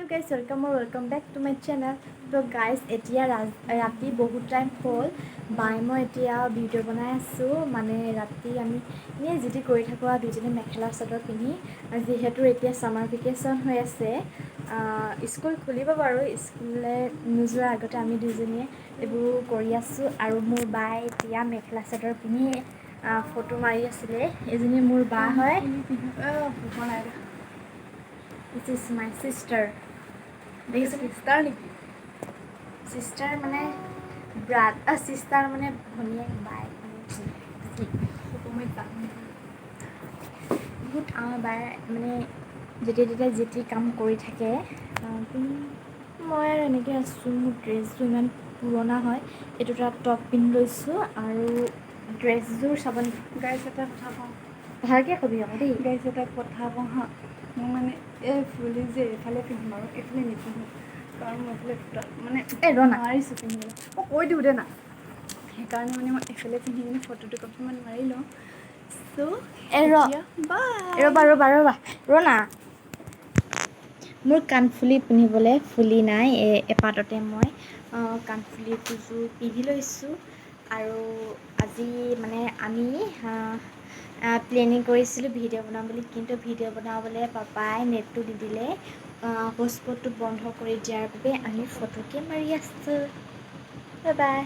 guys, welcome back to my channel. So guys, এতিয়া ৰাতি বহুত টাইম হ'ল বাই মই এতিয়া ভিডিঅ' বনাই আছোঁ মানে ৰাতি আমি এনেই যিটি কৰি থাকোঁ আৰু দুজনী মেখেলা চাদৰ পিন্ধি যিহেতু এতিয়া ছামাৰ ভেকেশ্যন হৈ আছে স্কুল খুলিব বাৰু স্কুললৈ নোযোৱাৰ আগতে আমি দুজনীয়ে এইবোৰ কৰি আছোঁ আৰু মোৰ বাই এতিয়া মেখেলা চাদৰ পিন্ধি ফটো মাৰি আছিলে এজনী মোৰ বা হয় This is my sister. This is sister niki? Sister mane sister mane bhoniek bai বহুত আমাৰ বাই মানে যেতিয়া যেতি কাম কৰি থাকে মই আৰু এনেকৈ আছোঁ মোৰ ড্ৰেছযোৰ ইমান পুৰণা হয় এইটো এটা টপ পিন্ধি লৈছোঁ আৰু ড্ৰেছযোৰ চাব গাইজ এটা কথা কওঁ ভালকৈ ক'বি আকৌ দেই গাইজ এটা কথা কওঁ হা মই মানে এই ফুলি যে এইফালে পিন্ধিম আৰু এইফালে নিপিন্ধোঁ কাৰণ মই এইফালে মানে নোৱাৰিছোঁ পিন্ধিবলৈ মই কৈ দিওঁ দে না সেইকাৰণে মানে মই এইফালে পিন্ধি কিনে ফটো দুকপিমান মাৰি লওঁ ৰ'না মোৰ কাণফুলি পিন্ধিবলৈ ফুলি নাই এপাততে মই কাণফুলি দুযোৰ পিন্ধি লৈছোঁ আৰু আজি মানে আমি প্লেনিং কৰিছিলোঁ ভিডিঅ' বনাম বুলি কিন্তু ভিডিঅ' বনাবলৈ পাপাই নেটটো দি দিলে হটস্পটটো বন্ধ কৰি দিয়াৰ বাবে আমি ফটোকে মাৰি আছোঁ বাই বাই